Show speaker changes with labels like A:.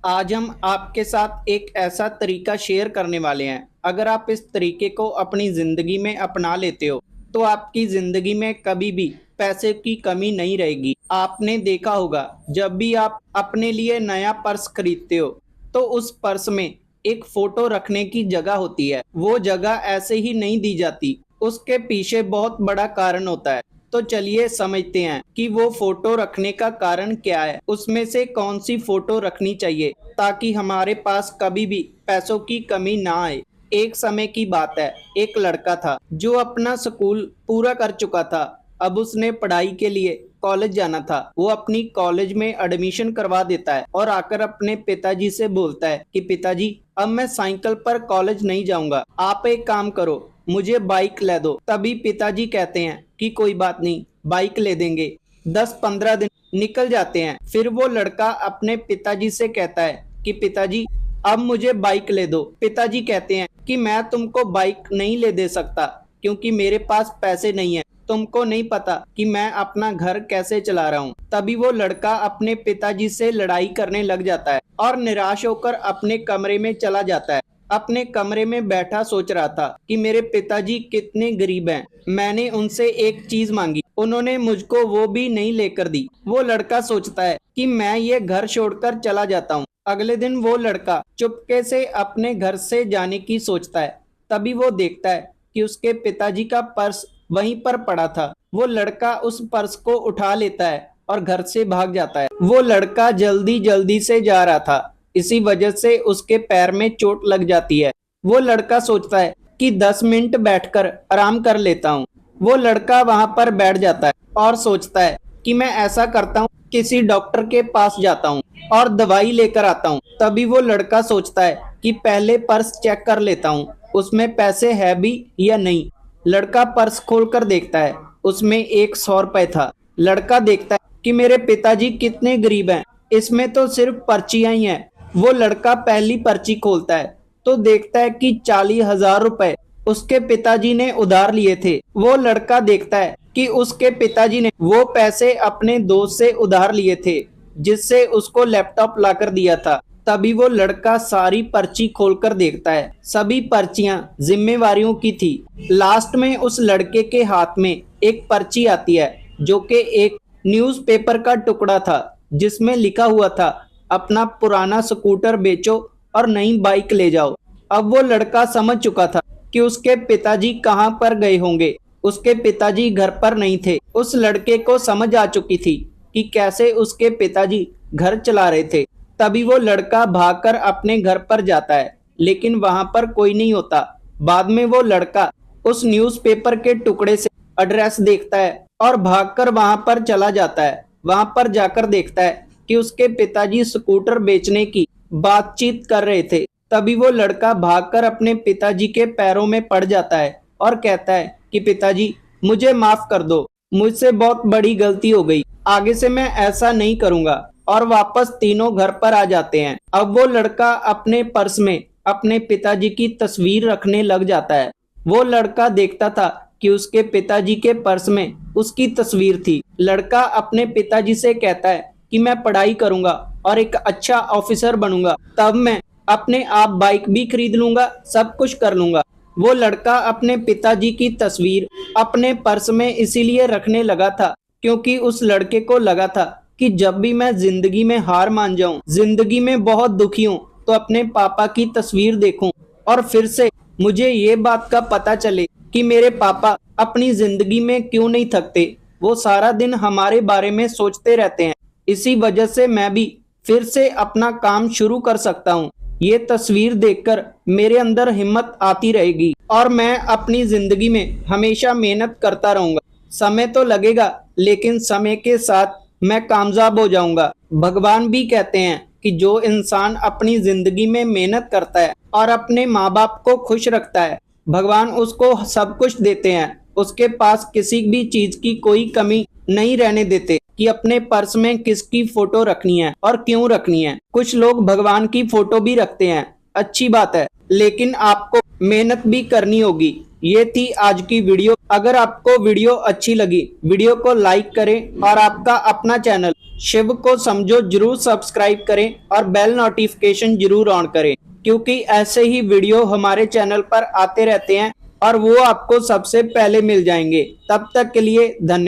A: आज हम आपके साथ एक ऐसा तरीका शेयर करने वाले हैं। अगर आप इस तरीके को अपनी ज़िंदगी में अपना लेते हो तो आपकी ज़िंदगी में कभी भी पैसे की कमी नहीं रहेगी। आपने देखा होगा, जब भी आप अपने लिए नया पर्स खरीदते हो तो उस पर्स में एक फ़ोटो रखने की जगह होती है। वो जगह ऐसे ही नहीं दी जाती, उसके पीछे बहुत बड़ा कारण होता है। तो चलिए समझते हैं कि वो फोटो रखने का कारण क्या है, उसमें से कौन सी फोटो रखनी चाहिए ताकि हमारे पास कभी भी पैसों की कमी ना आए। एक समय की बात है, एक लड़का था जो अपना स्कूल पूरा कर चुका था। अब उसने पढ़ाई के लिए कॉलेज जाना था। वो अपनी कॉलेज में एडमिशन करवा देता है और आकर अपने पिताजी से बोलता है कि पिताजी, अब मैं साइकिल पर कॉलेज नहीं जाऊंगा, आप एक काम करो, मुझे बाइक ले दो। तभी पिताजी कहते हैं कि कोई बात नहीं, बाइक ले देंगे। 10-15 दिन निकल जाते हैं। फिर वो लड़का अपने पिताजी से कहता है कि पिताजी, अब मुझे बाइक ले दो। पिताजी कहते हैं कि मैं तुमको बाइक नहीं ले दे सकता क्योंकि मेरे पास पैसे नहीं है। तुमको नहीं पता कि मैं अपना घर कैसे चला रहा हूँ। तभी वो लड़का अपने पिताजी से लड़ाई करने लग जाता है और निराश होकर अपने कमरे में चला जाता है। अपने कमरे में बैठा सोच रहा था कि मेरे पिताजी कितने गरीब हैं। मैंने उनसे एक चीज मांगी, उन्होंने मुझको वो भी नहीं लेकर दी। वो लड़का सोचता है कि मैं ये घर छोड़कर चला जाता हूँ। अगले दिन वो लड़का चुपके से अपने घर से जाने की सोचता है। तभी वो देखता है कि उसके पिताजी का पर्स वहीं पर पड़ा था। वो लड़का उस पर्स को उठा लेता है और घर से भाग जाता है। वो लड़का जल्दी जल्दी से जा रहा था, इसी वजह से उसके पैर में चोट लग जाती है। वो लड़का सोचता है कि 10 मिनट बैठकर आराम कर लेता हूँ। वो लड़का वहां पर बैठ जाता है और सोचता है कि मैं ऐसा करता हूँ, किसी डॉक्टर के पास जाता हूँ और दवाई लेकर आता हूँ। तभी वो लड़का सोचता है कि पहले पर्स चेक कर लेता हूँ, उसमें पैसे है भी या नहीं। लड़का पर्स खोलकर देखता है, उसमें 100 रुपए था। लड़का देखता है कि मेरे पिताजी कितने गरीब हैं, इसमें तो सिर्फ पर्चियां ही हैं। वो लड़का पहली पर्ची खोलता है तो देखता है कि 40,000 रुपए उसके पिताजी ने उधार लिए थे। वो लड़का देखता है कि उसके पिताजी ने वो पैसे अपने दोस्त से उधार लिए थे जिससे उसको लैपटॉप लाकर दिया था। तभी वो लड़का सारी पर्ची खोलकर देखता है, सभी पर्चियां जिम्मेवारियों की थी। लास्ट में उस लड़के के हाथ में एक पर्ची आती है जो कि एक न्यूज़पेपर का टुकड़ा था जिसमें लिखा हुआ था, अपना पुराना स्कूटर बेचो और नई बाइक ले जाओ। अब वो लड़का समझ चुका था कि उसके पिताजी कहां पर गए होंगे। उसके पिताजी घर पर नहीं थे। उस लड़के को समझ आ चुकी थी कि कैसे उसके पिताजी घर चला रहे थे। तभी वो लड़का भागकर अपने घर पर जाता है, लेकिन वहां पर कोई नहीं होता। बाद में वो लड़का उस न्यूज़पेपर के टुकड़े से एड्रेस देखता है और भागकर वहां पर चला जाता है। वहां पर जाकर देखता है कि उसके पिताजी स्कूटर बेचने की बातचीत कर रहे थे। तभी वो लड़का भागकर अपने पिताजी के पैरों में पड़ जाता है और कहता है कि पिताजी, मुझे माफ कर दो, मुझसे बहुत बड़ी गलती हो गई, आगे से मैं ऐसा नहीं करूंगा। और वापस तीनों घर पर आ जाते हैं। अब वो लड़का अपने पर्स में अपने पिताजी की तस्वीर रखने लग जाता है। वो लड़का देखता था कि उसके पिताजी के पर्स में उसकी तस्वीर थी। लड़का अपने पिताजी से कहता है कि मैं पढ़ाई करूंगा और एक अच्छा ऑफिसर बनूंगा, तब मैं अपने आप बाइक भी खरीद लूंगा, सब कुछ कर लूंगा। वो लड़का अपने पिताजी की तस्वीर अपने पर्स में इसीलिए रखने लगा था क्योंकि उस लड़के को लगा था कि जब भी मैं जिंदगी में हार मान जाऊं, जिंदगी में बहुत दुखी हूं, तो अपने पापा की तस्वीर देखूं और फिर से मुझे ये बात का पता चले कि मेरे पापा अपनी जिंदगी में क्यों नहीं थकते, वो सारा दिन हमारे बारे में सोचते रहते हैं। इसी वजह से मैं भी फिर से अपना काम शुरू कर सकता हूँ। ये तस्वीर देखकर मेरे अंदर हिम्मत आती रहेगी और मैं अपनी जिंदगी में हमेशा मेहनत करता रहूंगा। समय तो लगेगा, लेकिन समय के साथ मैं कामयाब हो जाऊंगा। भगवान भी कहते हैं कि जो इंसान अपनी जिंदगी में मेहनत करता है और अपने माँ बाप को खुश रखता है, भगवान उसको सब कुछ देते हैं। उसके पास किसी भी चीज की कोई कमी नहीं रहने देते कि अपने पर्स में किसकी फोटो रखनी है और क्यों रखनी है। कुछ लोग भगवान की फोटो भी रखते हैं, अच्छी बात है, लेकिन आपको मेहनत भी करनी होगी। ये थी आज की वीडियो। अगर आपको वीडियो अच्छी लगी, वीडियो को लाइक करें और आपका अपना चैनल शिव को समझो जरूर सब्सक्राइब करें और बेल नोटिफिकेशन जरूर ऑन करें, क्योंकि ऐसे ही वीडियो हमारे चैनल पर आते रहते हैं और वो आपको सबसे पहले मिल जाएंगे। तब तक के लिए धन्यवाद।